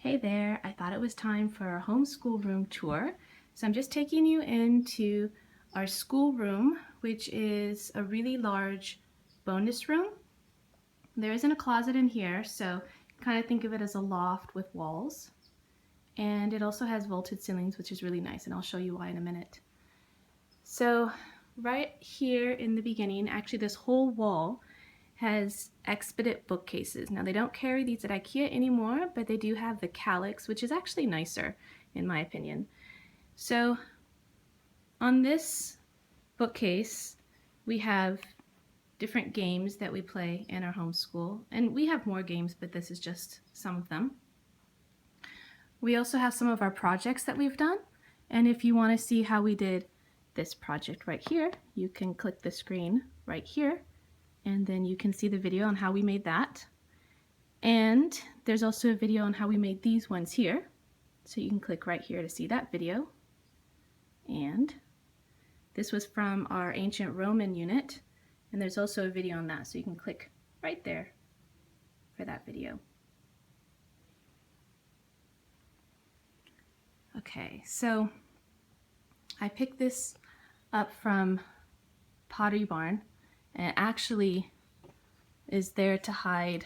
Hey there, I thought it was time for our homeschool room tour. So I'm just taking you into our school room, which is a really large bonus room. There isn't a closet in here, so kind of think of it as a loft with walls. And it also has vaulted ceilings, which is really nice, and I'll show you why in a minute. So right here in the beginning, actually this whole wall has Expedit bookcases. Now they don't carry these at IKEA anymore, but they do have the Kallax, which is actually nicer in my opinion. So on this bookcase, we have different games that we play in our homeschool, and we have more games, but this is just some of them. We also have some of our projects that we've done, and if you want to see how we did this project right here, you can click the screen right here, and then you can see the video on how we made that. And there's also a video on how we made these ones here, so you can click right here to see that video. And this was from our ancient Roman unit, and there's also a video on that, so you can click right there for that video. Okay, so I picked this up from Pottery Barn, and it actually is there to hide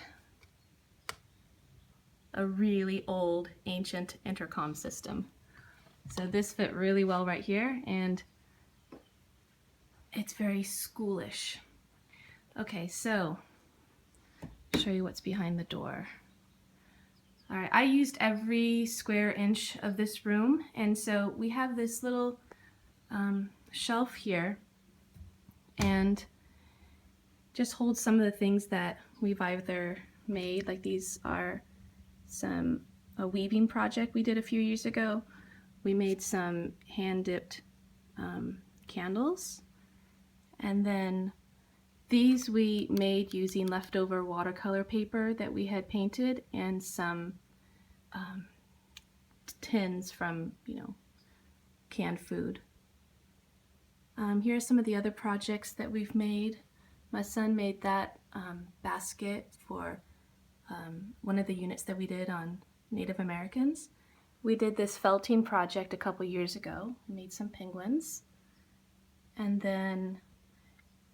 a really old ancient intercom system. So this fit really well right here, and it's very schoolish. Okay, so I'll show you what's behind the door. All right, I used every square inch of this room, and so we have this little shelf here, and just holds some of the things that we've either made, like these are a weaving project we did a few years ago. We made some hand-dipped candles, and then these we made using leftover watercolor paper that we had painted and some tins from, canned food. Here are some of the other projects that we've made. My son made that basket for one of the units that we did on Native Americans. We did this felting project a couple years ago. We made some penguins. And then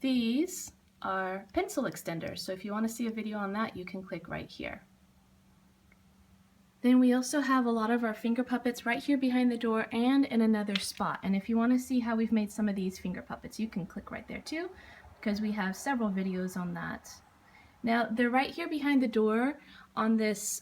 these are pencil extenders. So if you want to see a video on that, you can click right here. Then we also have a lot of our finger puppets right here behind the door and in another spot. And if you want to see how we've made some of these finger puppets, you can click right there too, because we have several videos on that. Now they're right here behind the door on this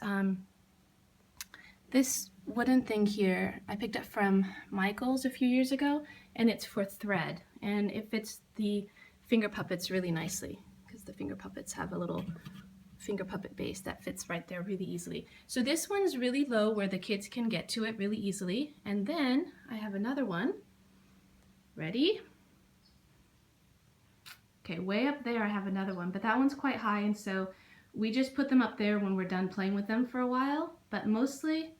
this wooden thing here. I picked up from Michael's a few years ago, and it's for thread, and it fits the finger puppets really nicely because the finger puppets have a little finger puppet base that fits right there really easily. So this one's really low where the kids can get to it really easily. And then I have another one. Ready? Okay, way up there I have another one, but that one's quite high, and so we just put them up there when we're done playing with them for a while, but mostly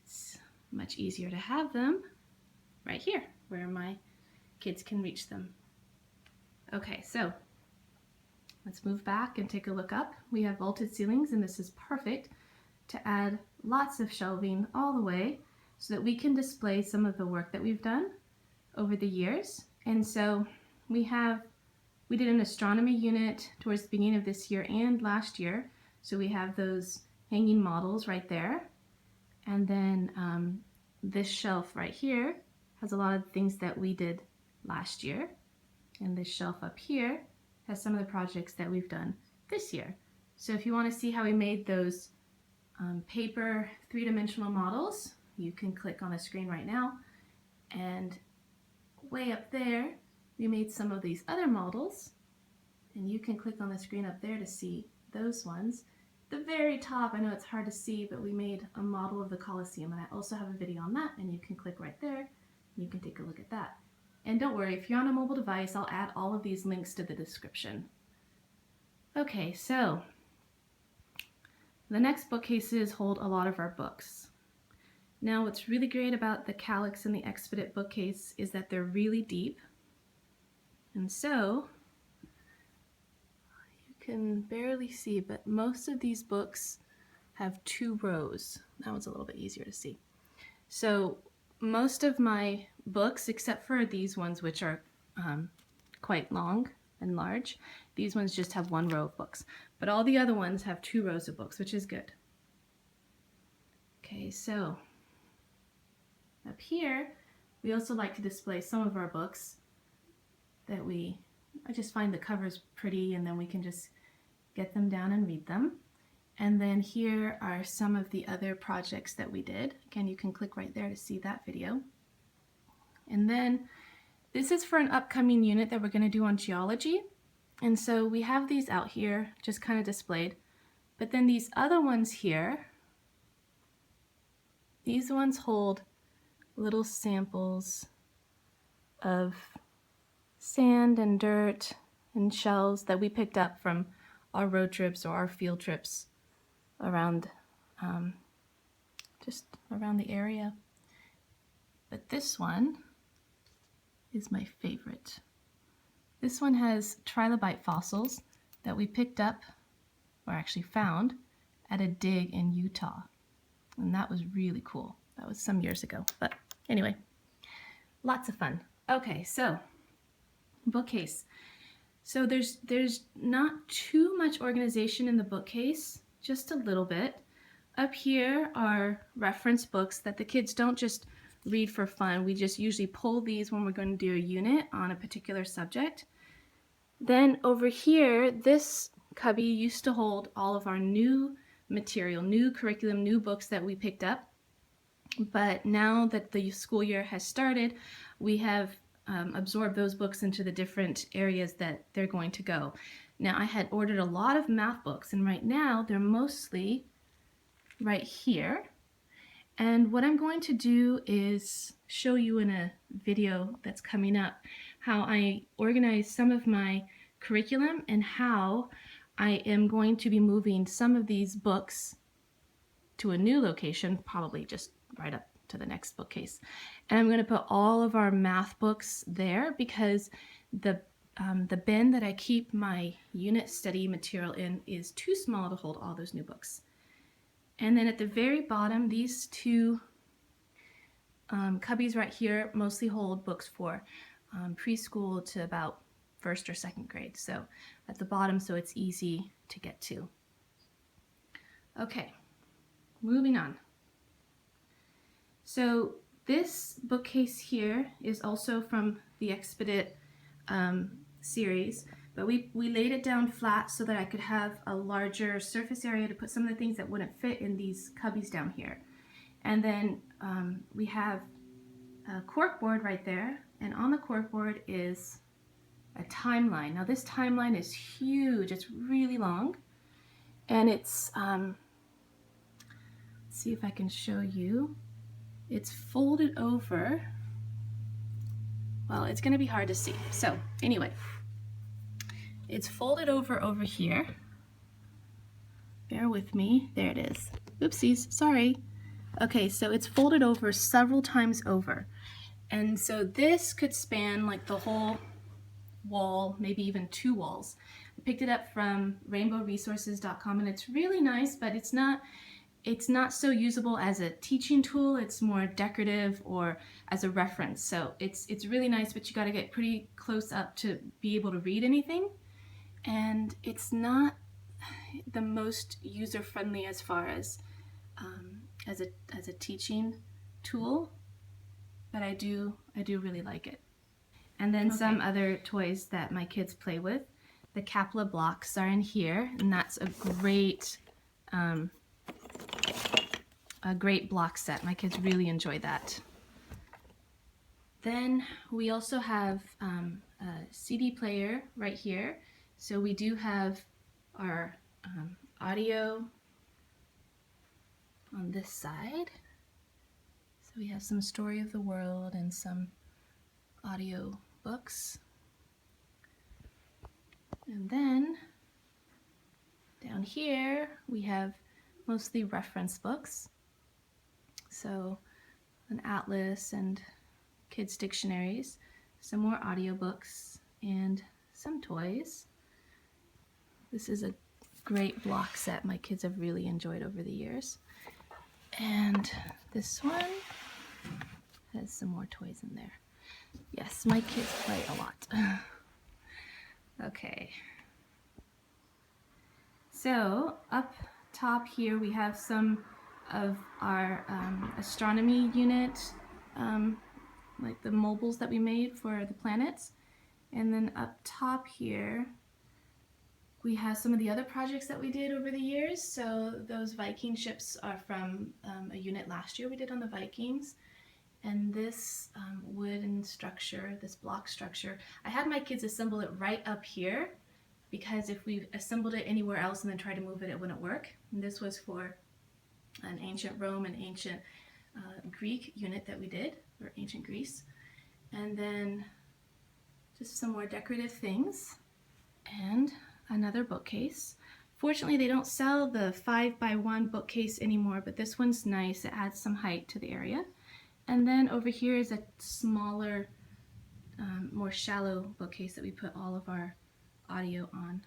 it's much easier to have them right here where my kids can reach them. Okay, so let's move back and take a look up. We have vaulted ceilings, and this is perfect to add lots of shelving all the way so that we can display some of the work that we've done over the years. And so we did an astronomy unit towards the beginning of this year and last year. So we have those hanging models right there. And then this shelf right here has a lot of things that we did last year. And this shelf up here has some of the projects that we've done this year. So if you want to see how we made those paper three-dimensional models, you can click on the screen right now. And way up there, we made some of these other models, and you can click on the screen up there to see those ones. The very top, I know it's hard to see, but we made a model of the Colosseum, and I also have a video on that, and you can click right there, and you can take a look at that. And don't worry, if you're on a mobile device, I'll add all of these links to the description. Okay, so the next bookcases hold a lot of our books. Now, what's really great about the Kallax and the Expedit bookcase is that they're really deep. And so, you can barely see, but most of these books have 2 rows. That one's a little bit easier to see. So most of my books, except for these ones which are quite long and large, these ones just have 1 row of books. But all the other ones have 2 rows of books, which is good. Okay, so up here, we also like to display some of our books that I just find the covers pretty, and then we can just get them down and read them. And then here are some of the other projects that we did. Again, you can click right there to see that video. And then this is for an upcoming unit that we're going to do on geology. And so we have these out here just kind of displayed. But then these other ones here, these ones hold little samples of sand and dirt and shells that we picked up from our road trips or our field trips around, just around the area. But this one is my favorite. This one has trilobite fossils that we picked up, or actually found, at a dig in Utah. And that was really cool. That was some years ago. But anyway, lots of fun. Okay, so bookcase. So there's not too much organization in the bookcase, just a little bit. Up here are reference books that the kids don't just read for fun. We just usually pull these when we're going to do a unit on a particular subject. Then over here, this cubby used to hold all of our new material, new curriculum, new books that we picked up. But now that the school year has started, we have absorb those books into the different areas that they're going to go. Now, I had ordered a lot of math books, and right now they're mostly right here. And what I'm going to do is show you in a video that's coming up how I organize some of my curriculum and how I am going to be moving some of these books to a new location, probably just right up to the next bookcase. And I'm going to put all of our math books there because the bin that I keep my unit study material in is too small to hold all those new books. And then at the very bottom, these 2 cubbies right here mostly hold books for preschool to about 1st or 2nd grade. So at the bottom, so it's easy to get to. Okay, moving on. So this bookcase here is also from the Expedit series, but we laid it down flat so that I could have a larger surface area to put some of the things that wouldn't fit in these cubbies down here. And then we have a corkboard right there, and on the corkboard is a timeline. Now this timeline is huge, it's really long, and it's, let's see if I can show you. It's folded over. Well, it's going to be hard to see. So anyway, it's folded over here. Bear with me. There it is. Oopsies, sorry. Okay, so it's folded over several times over. And so this could span like the whole wall, maybe even 2 walls. I picked it up from rainbowresources.com, and it's really nice, but it's not so usable as a teaching tool. It's more decorative or as a reference. So it's really nice, but you got to get pretty close up to be able to read anything. And it's not the most user-friendly as far as a teaching tool, but I do really like it. And then some other toys that my kids play with. The Kapla blocks are in here, and that's a great block set. My kids really enjoy that. Then we also have a CD player right here. So we do have our audio on this side. So we have some Story of the World and some audio books. And then down here we have mostly reference books. So an atlas and kids' dictionaries, some more audiobooks, and some toys. This is a great block set my kids have really enjoyed over the years. And this one has some more toys in there. Yes, my kids play a lot. Okay. So up top here we have some of our astronomy unit, like the mobiles that we made for the planets. And then up top here we have some of the other projects that we did over the years. So those Viking ships are from a unit last year we did on the Vikings. And this wooden structure, this block structure, I had my kids assemble it right up here because if we assembled it anywhere else and then tried to move it, it wouldn't work. And this was for an ancient Rome and ancient Greek unit that we did, or ancient Greece. And then just some more decorative things and another bookcase. Fortunately, they don't sell the 5x1 bookcase anymore, but this one's nice. It adds some height to the area. And then over here is a smaller, more shallow bookcase that we put all of our audio on.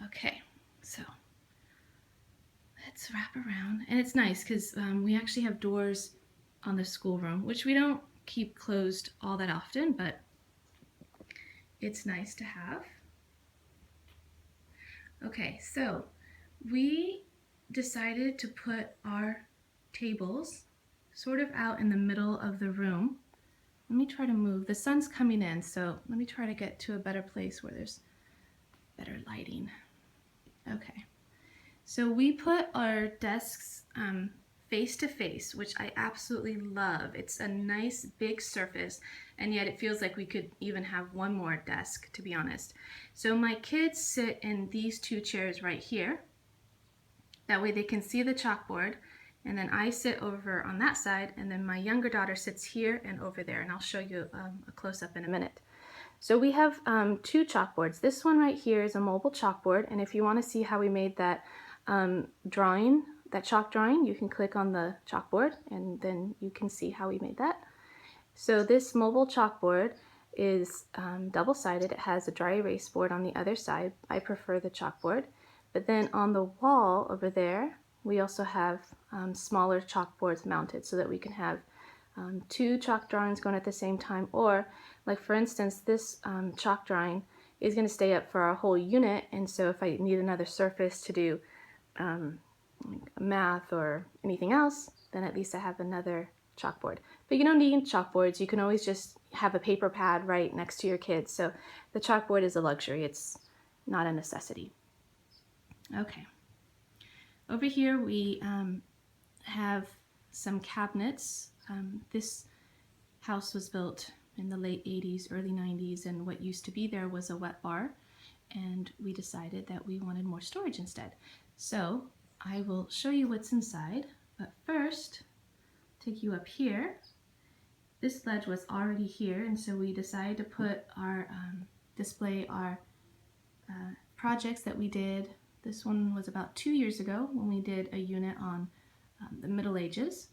Okay, so let's wrap around. And it's nice because we actually have doors on the schoolroom, which we don't keep closed all that often, but it's nice to have. Okay, so we decided to put our tables sort of out in the middle of the room. Let me try to move. The sun's coming in, so let me try to get to a better place where there's better lighting. Okay, so we put our desks face to face, which I absolutely love. It's a nice big surface, and yet it feels like we could even have one more desk, to be honest. So my kids sit in these two chairs right here. That way they can see the chalkboard, and then I sit over on that side, and then my younger daughter sits here and over there, and I'll show you a close-up in a minute. So we have two chalkboards. This one right here is a mobile chalkboard, and if you want to see how we made that drawing, that chalk drawing, you can click on the chalkboard, and then you can see how we made that. So this mobile chalkboard is double-sided. It has a dry erase board on the other side. I prefer the chalkboard. But then on the wall over there, we also have smaller chalkboards mounted so that we can have two chalk drawings going at the same time. Or, like for instance, this chalk drawing is going to stay up for our whole unit, and so if I need another surface to do math or anything else, then at least I have another chalkboard. But you don't need chalkboards. You can always just have a paper pad right next to your kids. So the chalkboard is a luxury. It's not a necessity. Okay. Over here we have some cabinets. This house was built in the late 80s, early 90s, and what used to be there was a wet bar, and we decided that we wanted more storage instead. So I will show you what's inside, but first take you up here. This ledge was already here, and so we decided to put our display our projects that we did. This one was about 2 years ago when we did a unit on the Middle Ages,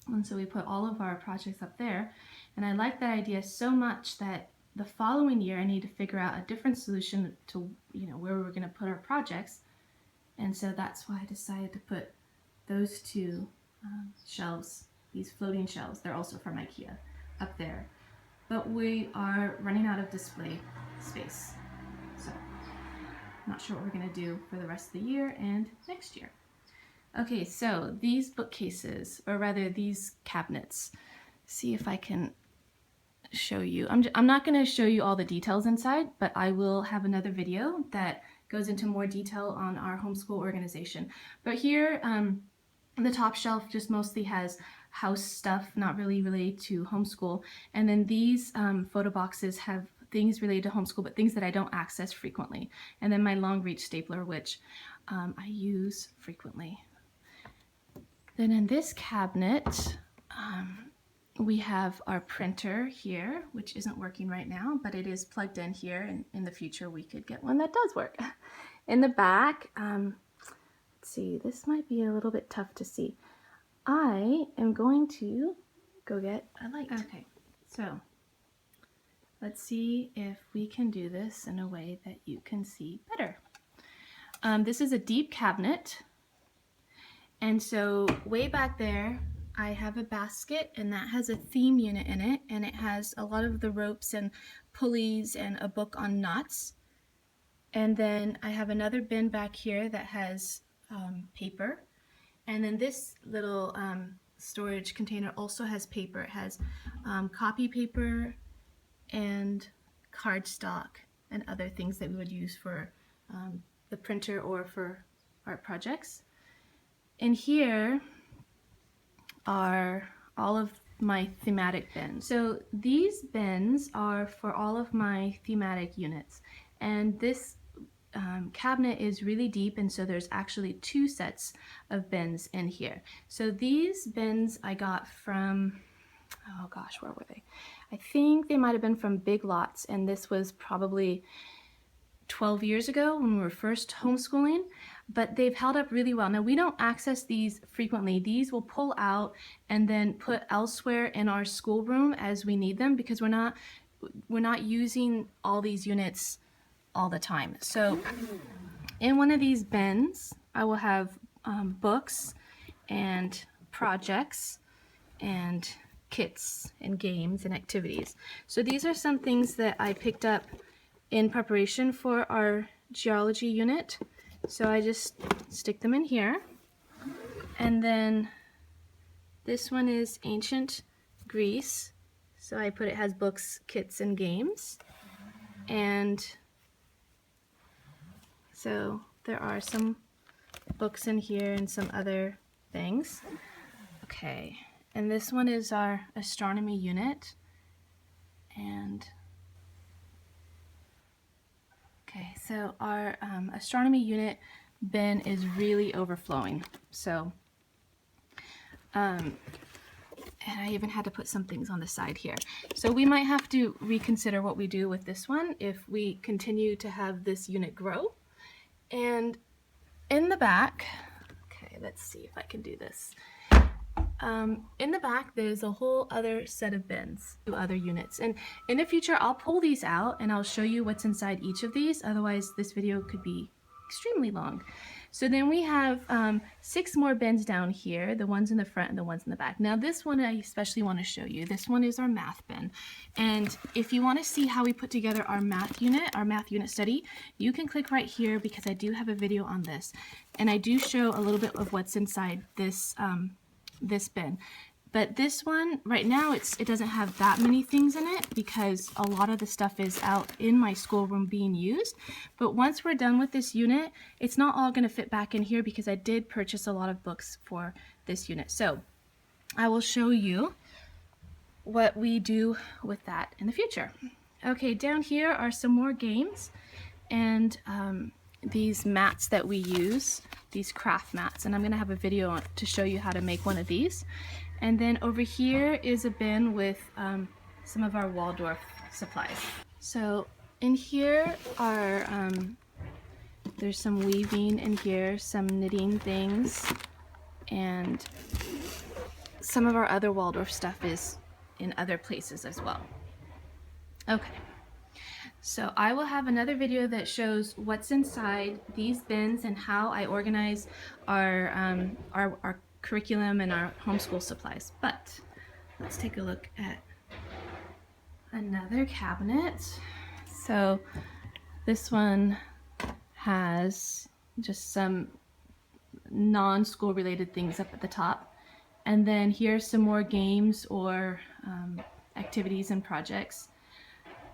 and so we put all of our projects up there. And I like that idea so much that the following year I need to figure out a different solution to where we were going to put our projects, and so that's why I decided to put those two shelves, these floating shelves. They're also from IKEA, up there. But we are running out of display space, so I'm not sure what we're going to do for the rest of the year and next year. Okay, so these bookcases, or rather these cabinets, see if I can show you. I'm not going to show you all the details inside, but I will have another video that goes into more detail on our homeschool organization. But here, the top shelf just mostly has house stuff, not really related to homeschool. And then these photo boxes have things related to homeschool, but things that I don't access frequently. And then my long reach stapler, which I use frequently. Then in this cabinet, we have our printer here, which isn't working right now, but it is plugged in here, and in the future we could get one that does work. In the back, let's see, this might be a little bit tough to see. I am going to go get a light. Okay, so let's see if we can do this in a way that you can see better. This is a deep cabinet, and so way back there I have a basket, and that has a theme unit in it, and it has a lot of the ropes and pulleys and a book on knots. And then I have another bin back here that has paper, and then this little storage container also has paper. It has copy paper and cardstock and other things that we would use for the printer or for art projects. And here are all of my thematic bins. So these bins are for all of my thematic units, and this cabinet is really deep, and so there's actually 2 sets of bins in here. So these bins I got from, oh gosh, where were they? I think they might have been from Big Lots, and this was probably 12 years ago when we were first homeschooling, but they've held up really well. Now, we don't access these frequently. These will pull out and then put elsewhere in our schoolroom as we need them, because we're not using all these units all the time. So in one of these bins I will have books and projects and kits and games and activities. So these are some things that I picked up in preparation for our geology unit. So I just stick them in here. And then this one is ancient Greece. So I put, it has books, kits, and games. And so there are some books in here and some other things. Okay, and this one is our astronomy unit. And okay, so our astronomy unit bin is really overflowing. So, and I even had to put some things on the side here. So we might have to reconsider what we do with this one if we continue to have this unit grow. And in the back, okay, let's see if I can do this. In the back, there's a whole other set of bins, 2 other units. And in the future, I'll pull these out and I'll show you what's inside each of these. Otherwise, this video could be extremely long. So then we have 6 more bins down here, the ones in the front and the ones in the back. Now this one I especially want to show you. This one is our math bin. And if you want to see how we put together our math unit study, you can click right here, because I do have a video on this. And I do show a little bit of what's inside this, this bin. But this one, right now, it doesn't have that many things in it because a lot of the stuff is out in my schoolroom being used. But once we're done with this unit, it's not all going to fit back in here because I did purchase a lot of books for this unit. So I will show you what we do with that in the future. Okay, down here are some more games and these mats that we use, these craft mats. And I'm going to have a video to show you how to make one of these. And then over here is a bin with some of our Waldorf supplies. So in here are, there's some weaving in here, some knitting things, and some of our other Waldorf stuff is in other places as well. Okay, so I will have another video that shows what's inside these bins and how I organize our curriculum and our homeschool supplies. But let's take a look at another cabinet. So this one has just some non-school related things up at the top, and then here's some more games or activities and projects.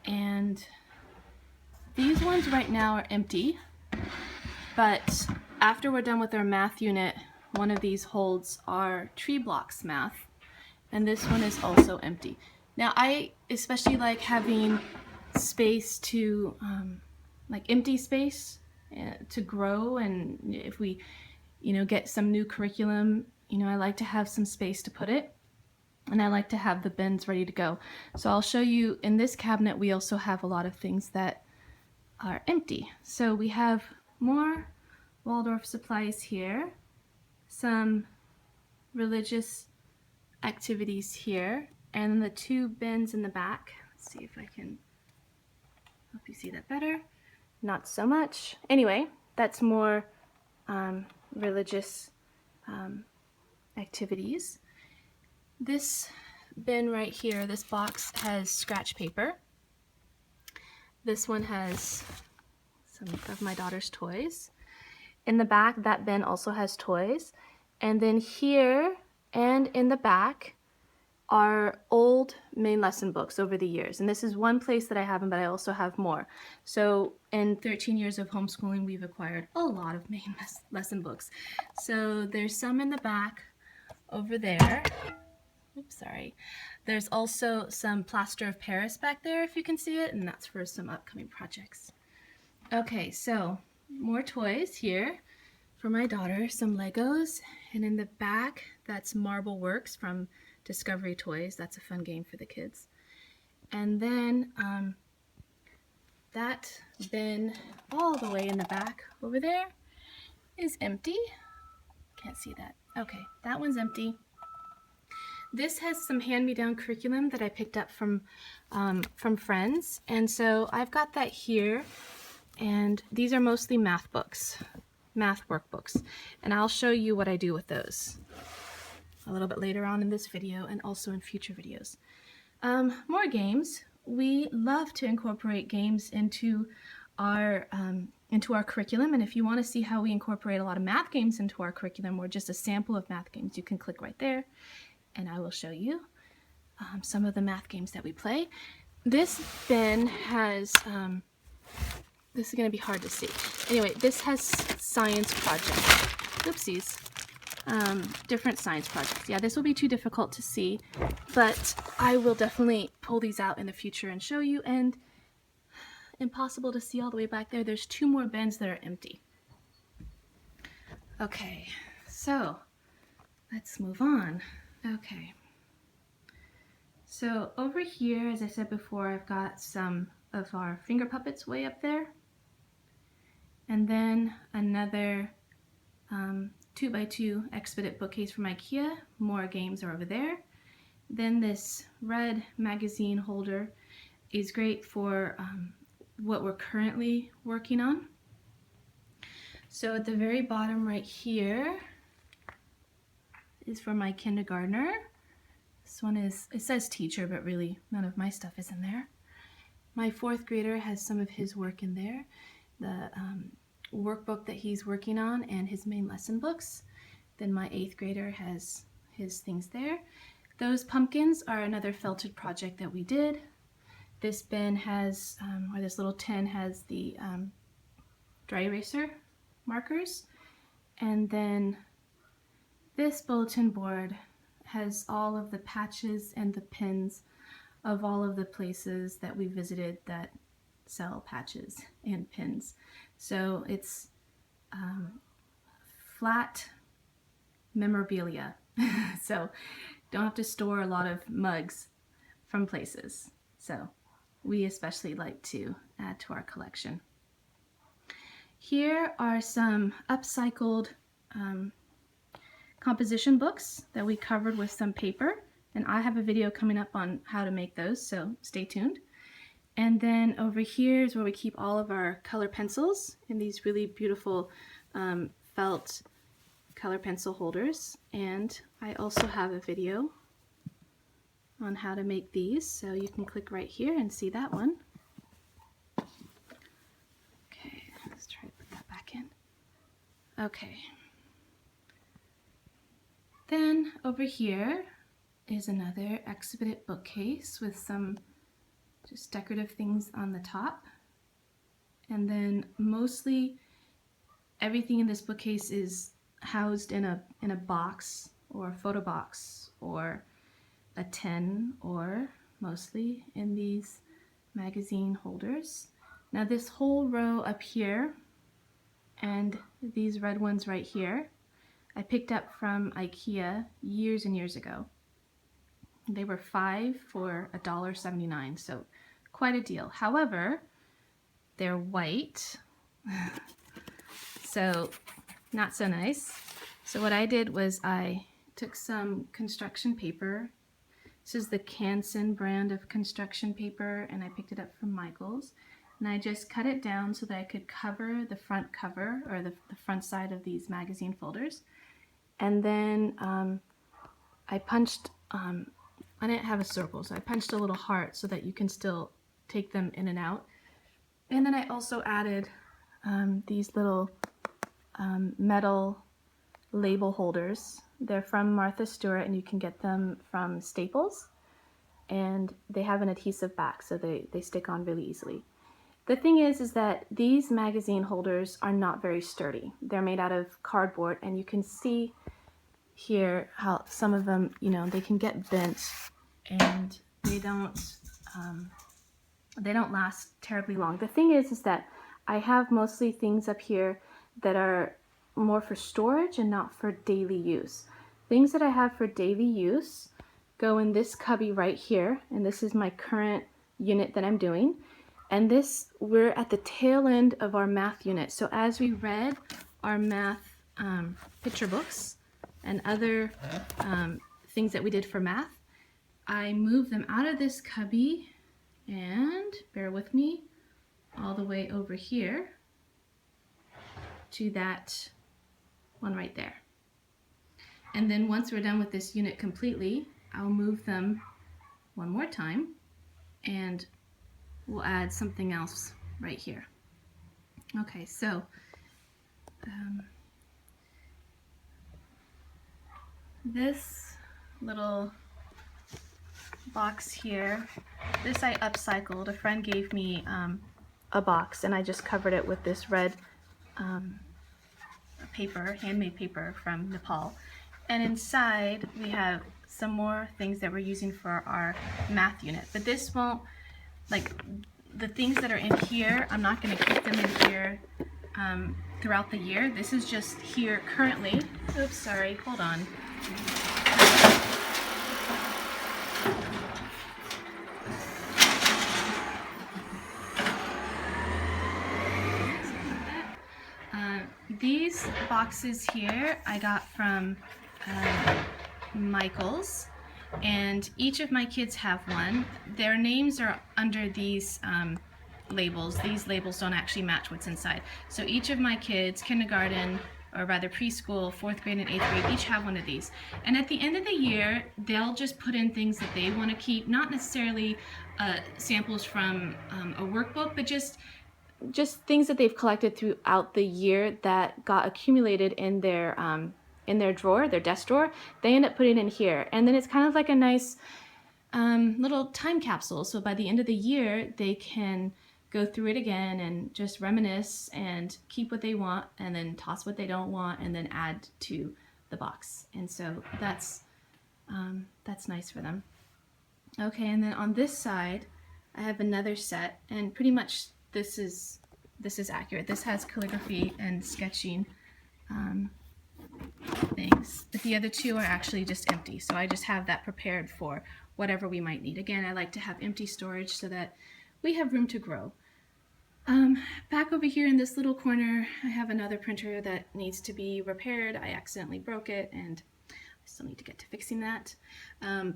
And these ones right now are empty, but after we're done with our math unit, one of these holds our tree blocks math, and this one is also empty. Now I especially like having space to, like empty space to grow, and if we, get some new curriculum, I like to have some space to put it, and I like to have the bins ready to go. So I'll show you in this cabinet, we also have a lot of things that are empty. So we have more Waldorf supplies here, some religious activities here, and the 2 bins in the back. Let's see if I can help you see that better. Not so much. Anyway, that's more religious activities. This bin right here, this box has scratch paper. This one has some of my daughter's toys. In the back, that bin also has toys. And then here and in the back are old main lesson books over the years. And this is one place that I have them, but I also have more. So in 13 years of homeschooling, we've acquired a lot of main lesson books. So there's some in the back over there. Oops, sorry. There's also some plaster of Paris back there, if you can see it, and that's for some upcoming projects. Okay, so more toys here for my daughter, some Legos, and in the back, that's Marble Works from Discovery Toys. That's a fun game for the kids. And then that bin all the way in the back over there is empty. Can't see that. Okay, that one's empty. This has some hand-me-down curriculum that I picked up from friends, and so I've got that here, and these are mostly math books, math workbooks, and I'll show you what I do with those a little bit later on in this video and also in future videos. More games. We love to incorporate games into our curriculum, and if you want to see how we incorporate a lot of math games into our curriculum or just a sample of math games, you can click right there and I will show you some of the math games that we play. This bin has, this is going to be hard to see. Anyway, this has science projects. Oopsies. Different science projects. Yeah, this will be too difficult to see, but I will definitely pull these out in the future and show you. And impossible to see all the way back there. There's two more bins that are empty. Okay, so let's move on. Okay, so over here, as I said before, I've got some of our finger puppets way up there, and then another 2x2 Expedit bookcase from IKEA. More games are over there. Then this red magazine holder is great for what we're currently working on. So at the very bottom right here is for my kindergartner. This one is, it says teacher, but really none of my stuff is in there. My fourth grader has some of his work in there. The workbook that he's working on and his main lesson books. Then my eighth grader has his things there. Those pumpkins are another felted project that we did. This bin has, or this little tin has the dry eraser markers. And then this bulletin board has all of the patches and the pins of all of the places that we visited that sell patches and pins. So it's flat memorabilia. So don't have to store a lot of mugs from places. So we especially like to add to our collection. Here are some upcycled composition books that we covered with some paper, and I have a video coming up on how to make those, so stay tuned. And then over here is where we keep all of our color pencils in these really beautiful felt color pencil holders. And I also have a video on how to make these, so you can click right here and see that one. Okay, let's try to put that back in. Okay. Then over here is another Expedit bookcase with some just decorative things on the top. And then mostly everything in this bookcase is housed in a box or a photo box or a tin, or mostly in these magazine holders. Now this whole row up here and these red ones right here I picked up from IKEA years and years ago. They were 5 for $1.79, so quite a deal. However, they're white, so not so nice. So what I did was I took some construction paper. This is the Canson brand of construction paper, and I picked it up from Michael's. and I just cut it down so that I could cover the front cover, or the front side of these magazine folders. And then I punched, I didn't have a circle, so I punched a little heart so that you can still take them in and out. And then I also added these little metal label holders. They're from Martha Stewart, and you can get them from Staples. And they have an adhesive back, so they stick on really easily. The thing is that these magazine holders are not very sturdy. They're made out of cardboard, and you can see here how some of them, you know, they can get bent, and they don't last terribly long. The thing is that I have mostly things up here that are more for storage and not for daily use. Things that I have for daily use go in this cubby right here, and this is my current unit that I'm doing. And this, we're at the tail end of our math unit. So as we read our math picture books and other things that we did for math, I moved them out of this cubby and, bear with me, all the way over here to that one right there. And then once we're done with this unit completely, I'll move them one more time and we'll add something else right here. Okay, so this little box here, this I upcycled. A friend gave me a box, and I just covered it with this red paper, handmade paper from Nepal. And inside we have some more things that we're using for our math unit. But this won't, like, the things that are in here, I'm not going to keep them in here throughout the year. This is just here currently. Oops, sorry, hold on. These boxes here I got from Michael's, and each of my kids have one. Their names are under these labels. These labels don't actually match what's inside. So each of my kids, kindergarten, or rather preschool, 4th grade and 8th grade, each have one of these. And at the end of the year, they'll just put in things that they want to keep, not necessarily samples from a workbook, but just things that they've collected throughout the year that got accumulated in their drawer, their desk drawer. They end up putting it in here, and then it's kind of like a nice little time capsule. So by the end of the year, they can go through it again and just reminisce and keep what they want, and then toss what they don't want, and then add to the box. And so that's nice for them. Okay, and then on this side, I have another set, and pretty much this is accurate. This has calligraphy and sketching things, but the other two are actually just empty. So I just have that prepared for whatever we might need. Again, I like to have empty storage so that we have room to grow. Back over here in this little corner, I have another printer that needs to be repaired. I accidentally broke it, and I still need to get to fixing that.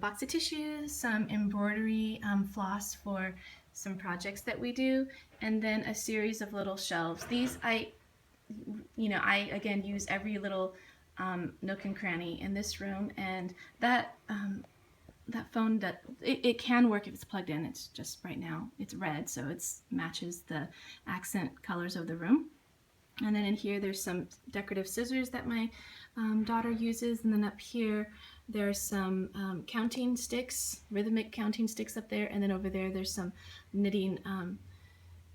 Box of tissues, some embroidery floss for some projects that we do, and then a series of little shelves. These I again use every little nook and cranny in this room, and that phone, that it can work if it's plugged in. It's just right now it's red, so it matches the accent colors of the room. And then in here there's some decorative scissors that my daughter uses, and then up here there's some counting sticks, rhythmic counting sticks up there, and then over there there's some knitting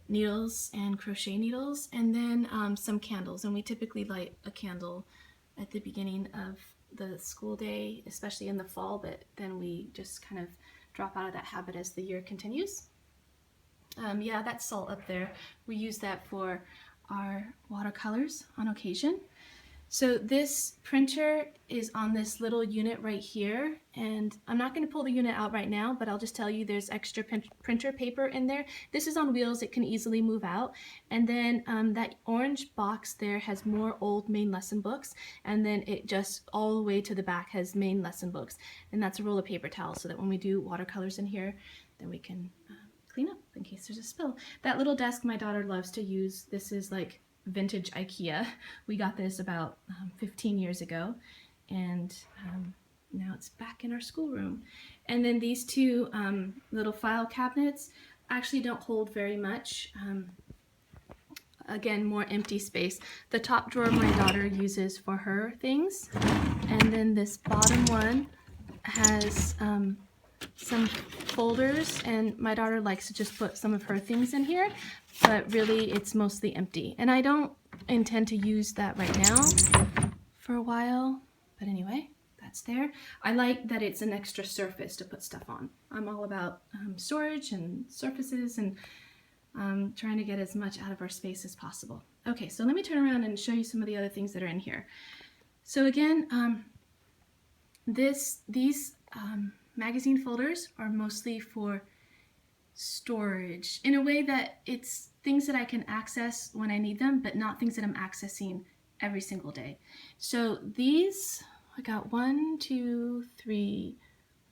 needles and crochet needles, and then some candles. And we typically light a candle at the beginning of the school day, especially in the fall, but then we just kind of drop out of that habit as the year continues. Yeah, that's salt up there. We use that for our watercolors on occasion. So this printer is on this little unit right here, and I'm not going to pull the unit out right now, but I'll just tell you there's extra printer paper in there. This is on wheels, it can easily move out. And then that orange box there has more old main lesson books, and then it just all the way to the back has main lesson books. And that's a roll of paper towels so that when we do watercolors in here, then we can clean up. in case there's a spill. That little desk my daughter loves to use. This is like vintage IKEA. We got this about 15 years ago, and now it's back in our schoolroom. And then these two little file cabinets actually don't hold very much. Again, more empty space. The top drawer my daughter uses for her things, and then this bottom one has some folders, and my daughter likes to just put some of her things in here, but really it's mostly empty. And I don't intend to use that right now for a while, but anyway, that's there. I like that it's an extra surface to put stuff on. I'm all about storage and surfaces, and trying to get as much out of our space as possible. Okay, so let me turn around and show you some of the other things that are in here. So again, these magazine folders are mostly for storage in a way that it's things that I can access when I need them, but not things that I'm accessing every single day. So these, I got 1, 2, 3,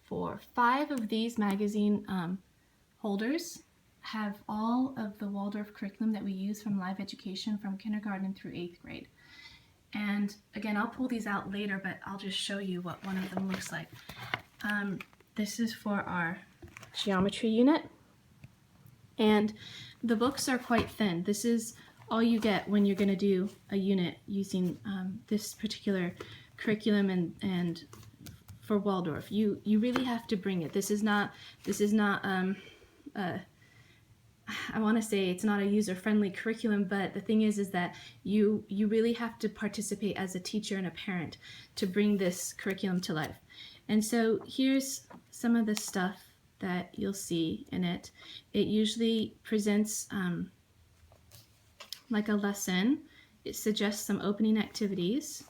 4, 5 of these magazine holders have all of the Waldorf curriculum that we use from live education from kindergarten through 8th grade. And again, I'll pull these out later, but I'll just show you what one of them looks like. This is for our geometry unit, and the books are quite thin. This is all you get when you're going to do a unit using this particular curriculum and for Waldorf. You really have to bring it. This is not I want to say it's not a user-friendly curriculum, but the thing is that you really have to participate as a teacher and a parent to bring this curriculum to life. And so here's some of the stuff that you'll see in it. It usually presents like a lesson. It suggests some opening activities.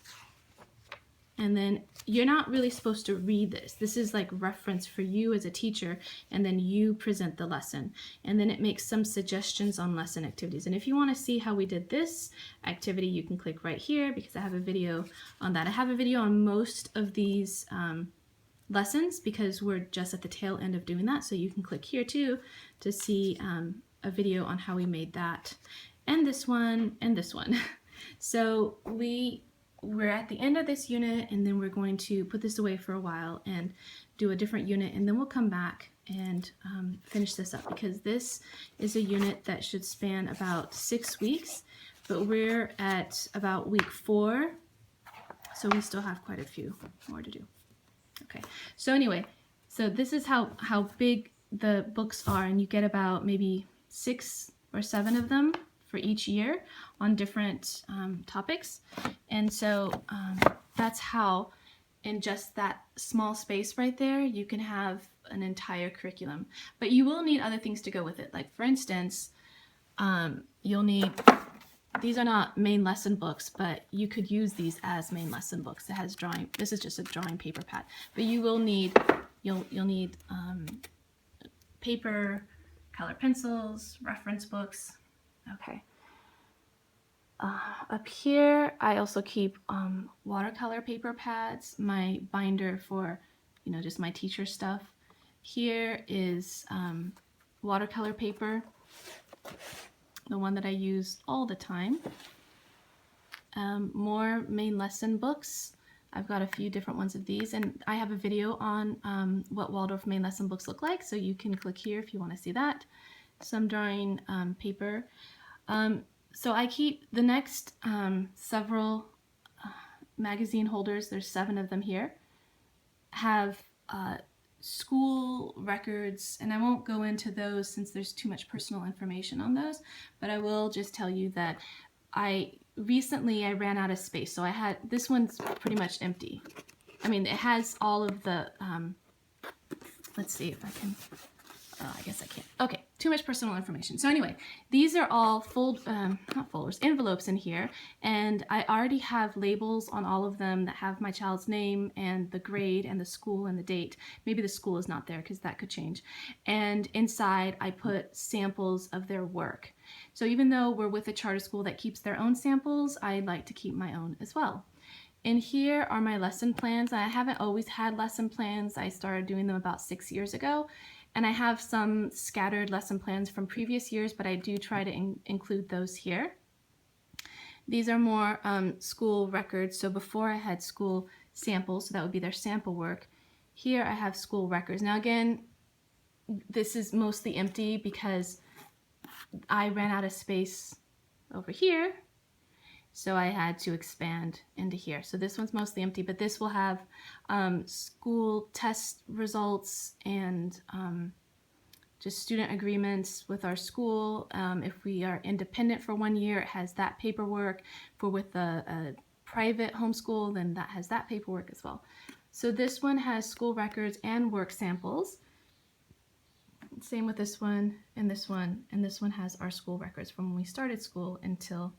And then you're not really supposed to read this. This is like reference for you as a teacher, and then you present the lesson. And then it makes some suggestions on lesson activities. And if you want to see how we did this activity, you can click right here because I have a video on that. I have a video on most of these lessons because we're just at the tail end of doing that. So you can click here too to see a video on how we made that. And this one, and this one. So we're at the end of this unit, and then we're going to put this away for a while and do a different unit, and then we'll come back and finish this up because this is a unit that should span about 6 weeks, but we're at about week 4, so we still have quite a few more to do. Okay, so anyway, so this is how big the books are, and you get about maybe 6 or 7 of them for each year on different topics. And so that's how, in just that small space right there, you can have an entire curriculum. But you will need other things to go with it. Like for instance, you'll need, these are not main lesson books, but you could use these as main lesson books. It has drawing, this is just a drawing paper pad. But you will need, you'll need paper, color pencils, reference books. Okay. Up here, I also keep watercolor paper pads, my binder for, just my teacher stuff. Here is watercolor paper, the one that I use all the time. More main lesson books. I've got a few different ones of these, and I have a video on what Waldorf main lesson books look like, so you can click here if you want to see that. Some drawing paper. So I keep the next several magazine holders, there's 7 of them here, have school records, and I won't go into those since there's too much personal information on those, but I will just tell you that recently I ran out of space, so I had, this one's pretty much empty. I mean, it has all of the, let's see if I can, I guess I can't. Okay, too much personal information. So anyway, these are all not folders, envelopes in here, and I already have labels on all of them that have my child's name and the grade and the school and the date. Maybe the school is not there because that could change. And inside I put samples of their work. So even though we're with a charter school that keeps their own samples, I like to keep my own as well. And here are my lesson plans. I haven't always had lesson plans. I started doing them about 6 years ago. And I have some scattered lesson plans from previous years, but I do try to include those here. These are more school records. So before I had school samples, so that would be their sample work. Here I have school records. Now again, this is mostly empty because I ran out of space over here, so I had to expand into here. So this one's mostly empty, but this will have school test results and just student agreements with our school. If we are independent for 1 year, it has that paperwork. For with a private homeschool, then that has that paperwork as well. So this one has school records and work samples. Same with this one, and this one, and this one has our school records from when we started school until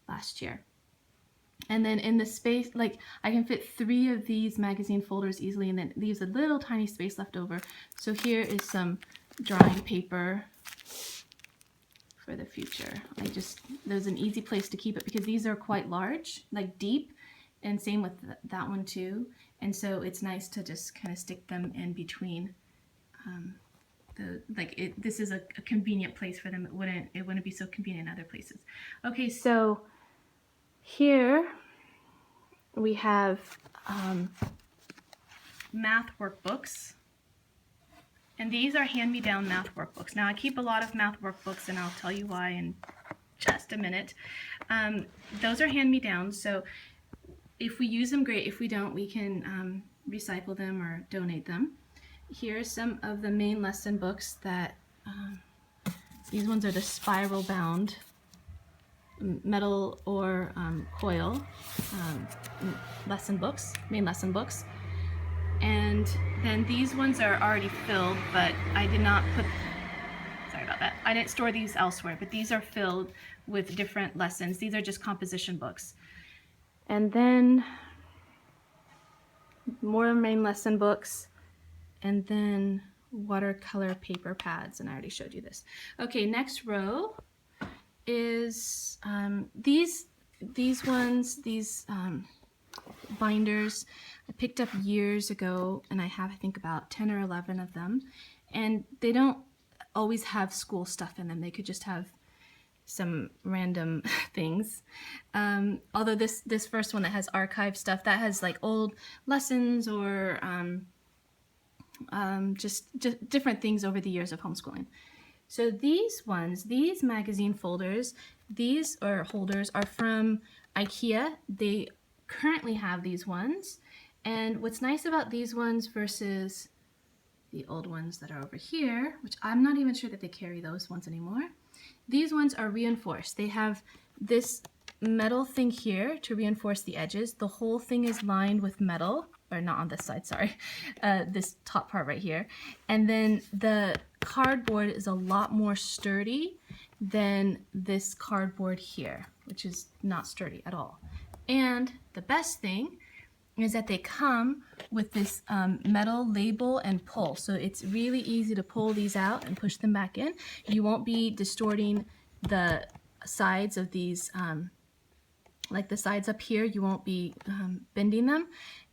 last year. And then in the space, like I can fit 3 of these magazine folders easily, and then it leaves a little tiny space left over. So here is some drawing paper for the future. There's an easy place to keep it because these are quite large, like deep, and same with that one too. And so it's nice to just kind of stick them in between. This is a convenient place for them. It wouldn't be so convenient in other places. Okay, so here we have math workbooks, and these are hand-me-down math workbooks. Now I keep a lot of math workbooks, and I'll tell you why in just a minute. Those are hand-me-down, so if we use them, great. If we don't, we can recycle them or donate them. Here's some of the main lesson books that, these ones are the spiral bound metal or coil lesson books, main lesson books. And then these ones are already filled, but I did not put, sorry about that, I didn't store these elsewhere, but these are filled with different lessons. These are just composition books. And then more main lesson books, and then watercolor paper pads, and I already showed you this. Okay, next row is these binders I picked up years ago, and I have I think about 10 or 11 of them, and they don't always have school stuff in them. They could just have some random things. Although this first one that has archive stuff, that has like old lessons or just different things over the years of homeschooling. So these magazine folders, these holders are from IKEA. They currently have these ones, and what's nice about these ones versus the old ones that are over here, which I'm not even sure that they carry those ones anymore, these ones are reinforced. They have this metal thing here to reinforce the edges. The whole thing is lined with metal, or not on this side, sorry, this top part right here. And then the cardboard is a lot more sturdy than this cardboard here, which is not sturdy at all. And the best thing is that they come with this metal label and pull. So it's really easy to pull these out and push them back in. You won't be distorting the sides of these, like the sides up here, you won't be bending them.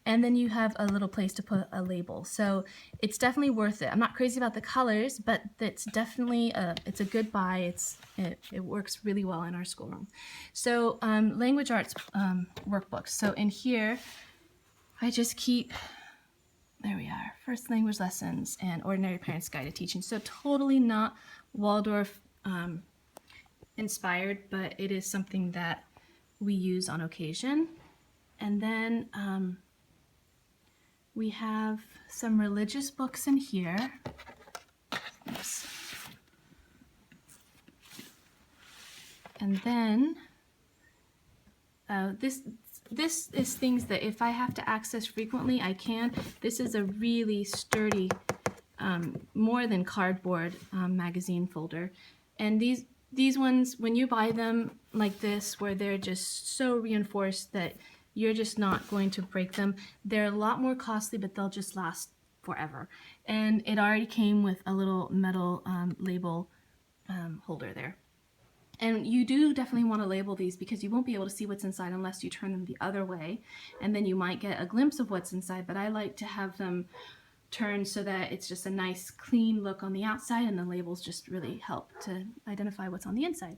And then you have a little place to put a label. So it's definitely worth it. I'm not crazy about the colors, but it's definitely it's a good buy. It works really well in our schoolroom. So language arts workbooks. So in here, I just keep, there we are, first language lessons and ordinary parents guide to teaching. So totally not Waldorf inspired, but it is something that we use on occasion. And then we have some religious books in here. Oops. And then this is things that if I have to access frequently, I can. This is a really sturdy, more than cardboard magazine folder. And these ones, when you buy them like this, where they're just so reinforced that you're just not going to break them, they're a lot more costly, but they'll just last forever. And it already came with a little metal label holder there. And you do definitely want to label these because you won't be able to see what's inside unless you turn them the other way, and then you might get a glimpse of what's inside, but I like to have them turned so that it's just a nice clean look on the outside, and the labels just really help to identify what's on the inside.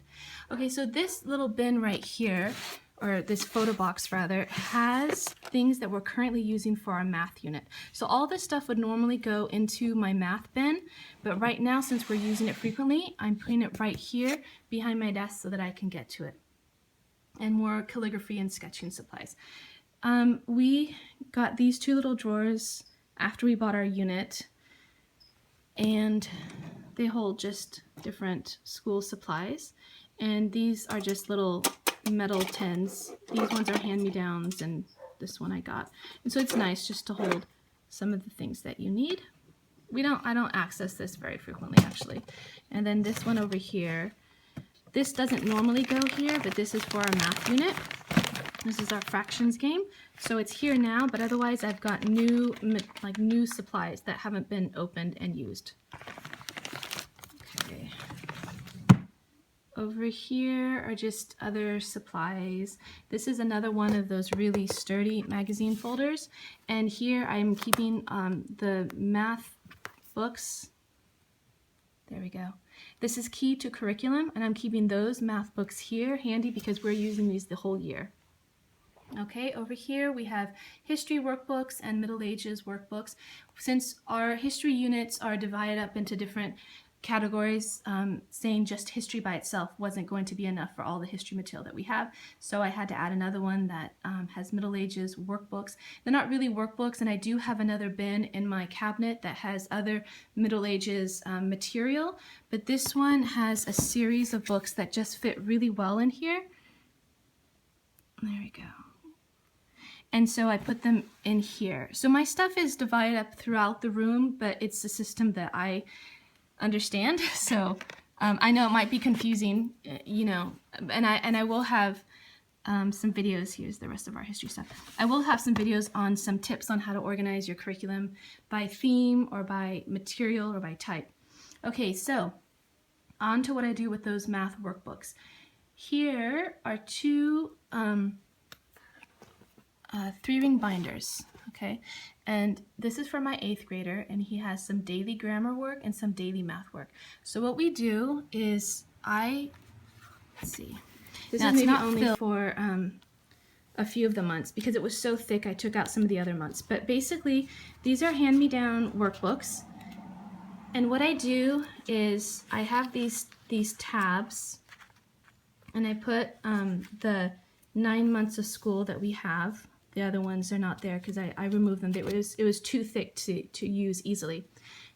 Okay, so this little bin right here, or this photo box rather, has things that we're currently using for our math unit. So all this stuff would normally go into my math bin, but right now, since we're using it frequently, I'm putting it right here behind my desk so that I can get to it. And more calligraphy and sketching supplies. We got these two little drawers after we bought our unit, and they hold just different school supplies. And these are just little metal tins. These ones are hand-me-downs, and this one I got. And so it's nice just to hold some of the things that you need. I don't access this very frequently, actually. And then this one over here, this doesn't normally go here, but this is for our math unit. This is our fractions game. So it's here now, but otherwise I've got new supplies that haven't been opened and used. Okay. Over here are just other supplies. This is another one of those really sturdy magazine folders. And here I'm keeping the math books. There we go. This is key to curriculum, and I'm keeping those math books here handy because we're using these the whole year. Okay, over here we have history workbooks and Middle Ages workbooks. Since our history units are divided up into different categories, saying just history by itself wasn't going to be enough for all the history material that we have, so I had to add another one that has Middle Ages workbooks. They're not really workbooks, and I do have another bin in my cabinet that has other Middle Ages material, but this one has a series of books that just fit really well in here. There we go. And so I put them in here. So my stuff is divided up throughout the room, but it's a system that I understand. So I know it might be confusing, you know, and I will have some videos. Here's the rest of our history stuff. I will have some videos on some tips on how to organize your curriculum by theme or by material or by type. Okay, so on to what I do with those math workbooks. Here are two 3-ring binders, okay? And this is for my 8th grader, and he has some daily grammar work and some daily math work. So what we do is let's see. This is maybe only for a few of the months because it was so thick I took out some of the other months. But basically, these are hand-me-down workbooks. And what I do is I have these tabs, and I put the 9 months of school that we have. The other ones are not there because I removed them. It was too thick to use easily.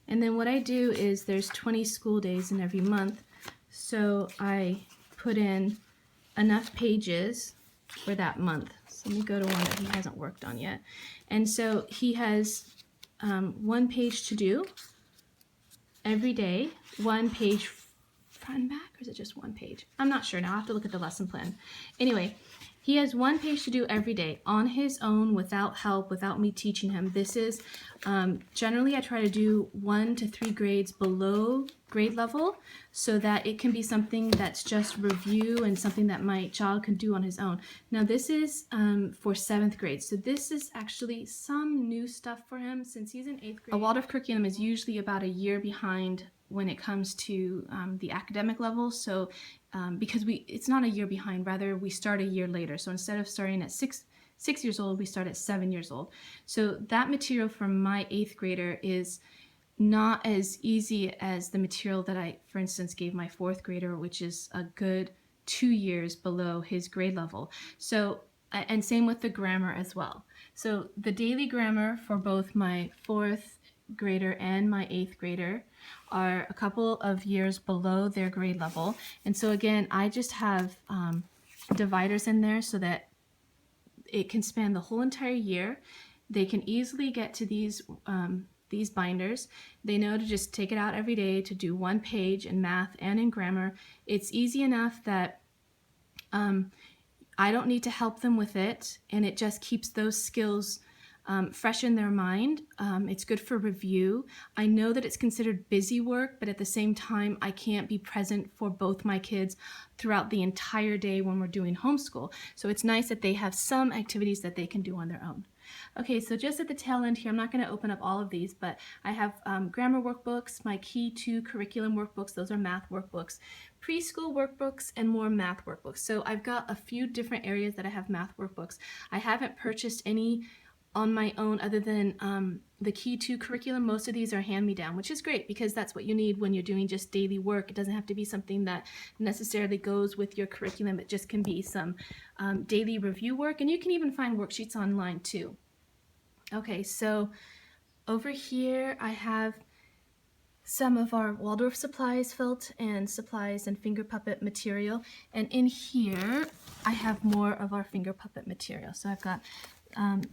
And then what I do is there's 20 school days in every month, so I put in enough pages for that month. So let me go to one that he hasn't worked on yet. And so he has 1 page to do every day, 1 page front and back, or is it just 1 page? I'm not sure now. I have to look at the lesson plan. Anyway, he has 1 page to do every day on his own, without help, without me teaching him. This is generally I try to do 1 to 3 grades below grade level so that it can be something that's just review and something that my child can do on his own. Now this is for 7th grade, so this is actually some new stuff for him since he's in 8th grade. A lot of curriculum is usually about a year behind when it comes to the academic level, so because it's not a year behind, rather we start a year later. So instead of starting at 6 years old, we start at 7 years old. So that material for my 8th grader is not as easy as the material that I, for instance, gave my 4th grader, which is a good 2 years below his grade level. So, and same with the grammar as well. So the daily grammar for both my 4th grader and my 8th grader are a couple of years below their grade level. And so again, I just have dividers in there so that it can span the whole entire year. They can easily get to these binders. They know to just take it out every day to do 1 page in math and in grammar. It's easy enough that I don't need to help them with it, and it just keeps those skills freshen their mind. It's good for review. I know that it's considered busy work, but at the same time, I can't be present for both my kids throughout the entire day when we're doing homeschool. So it's nice that they have some activities that they can do on their own. Okay, so just at the tail end here, I'm not going to open up all of these, but I have grammar workbooks, my Key to Curriculum workbooks, those are math workbooks, preschool workbooks, and more math workbooks. So I've got a few different areas that I have math workbooks. I haven't purchased any on my own other than the Key to Curriculum. Most of these are hand-me-down, which is great because that's what you need when you're doing just daily work. It doesn't have to be something that necessarily goes with your curriculum. It just can be some daily review work, and you can even find worksheets online too. Okay, so over here I have some of our Waldorf supplies, felt and supplies and finger puppet material, and in here I have more of our finger puppet material. So I've got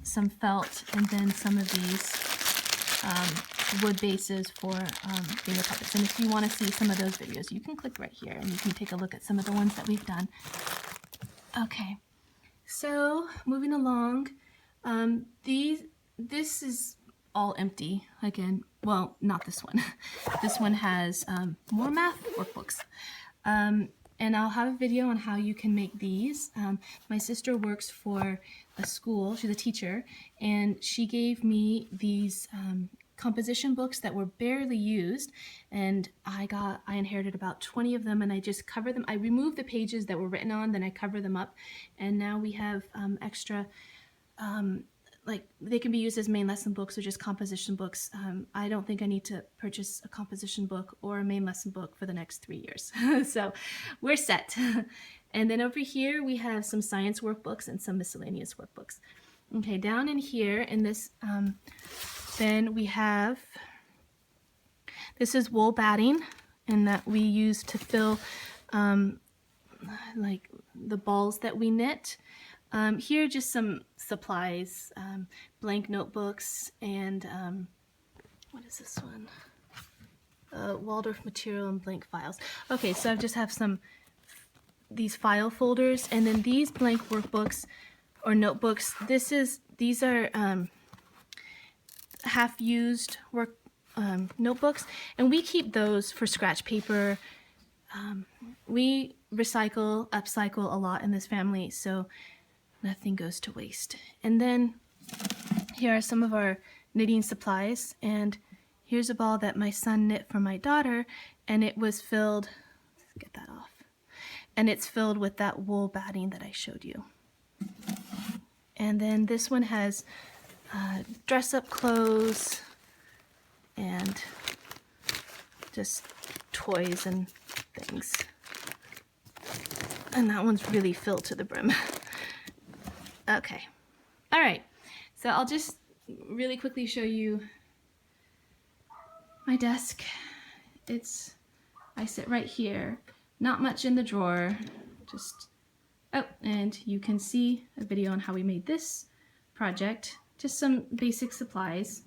some felt and then some of these wood bases for finger puppets. And if you want to see some of those videos, you can click right here and you can take a look at some of the ones that we've done. Okay, so moving along, this is all empty again. Well, not this one. This one has more math workbooks. And I'll have a video on how you can make these. My sister works for a school, she's a teacher, and she gave me these composition books that were barely used, and I inherited about 20 of them, and I just cover them. I removed the pages that were written on, then I cover them up, and now we have extra, like they can be used as main lesson books or just composition books. I don't think I need to purchase a composition book or a main lesson book for the next 3 years. So we're set. And then over here we have some science workbooks and some miscellaneous workbooks. Okay, down in here in this, then we have, this is wool batting, and that we use to fill like the balls that we knit. Here are just some supplies, blank notebooks, and what is this one? Waldorf material and blank files. Okay, so I just have these file folders, and then these blank workbooks or notebooks. These are half-used notebooks, and we keep those for scratch paper. We recycle, upcycle a lot in this family, so nothing goes to waste. And then here are some of our knitting supplies, and here's a ball that my son knit for my daughter, and it was filled, let's get that off, and it's filled with that wool batting that I showed you. And then this one has dress-up clothes and just toys and things. And that one's really filled to the brim. Okay, all right, so I'll just really quickly show you my desk. I sit right here, not much in the drawer, just, oh, and you can see a video on how we made this project, just some basic supplies.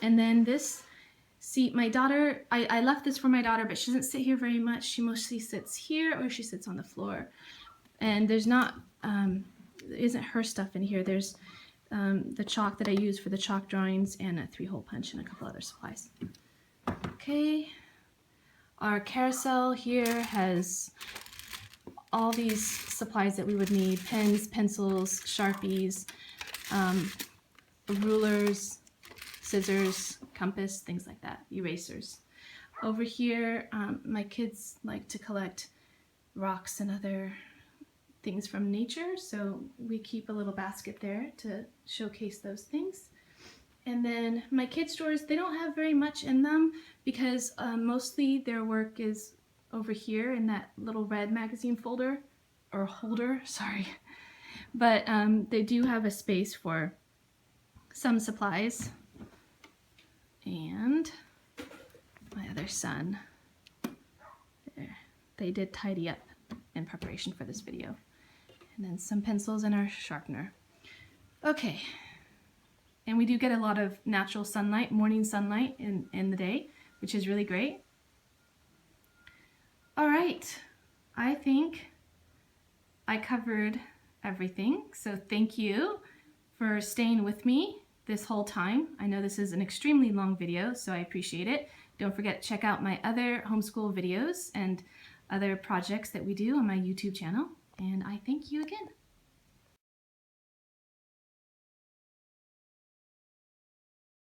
And then this seat, my daughter, I left this for my daughter, but she doesn't sit here very much. She mostly sits here or she sits on the floor. And there's not, there isn't her stuff in here. There's the chalk that I use for the chalk drawings and a 3-hole punch and a couple other supplies. Okay, our carousel here has all these supplies that we would need: pens, pencils, Sharpies, rulers, scissors, compass, things like that, erasers. Over here, my kids like to collect rocks and other things from nature, so we keep a little basket there to showcase those things. And then my kids' drawers, they don't have very much in them because mostly their work is over here in that little red magazine folder, or holder, sorry. But they do have a space for some supplies. And my other son, there, they did tidy up in preparation for this video. And then some pencils and our sharpener. Okay, and we do get a lot of natural sunlight, morning sunlight in the day, which is really great. All right, I think I covered everything, so thank you for staying with me this whole time. I know this is an extremely long video, so I appreciate it. Don't forget to check out my other homeschool videos and other projects that we do on my YouTube channel. And I thank you again.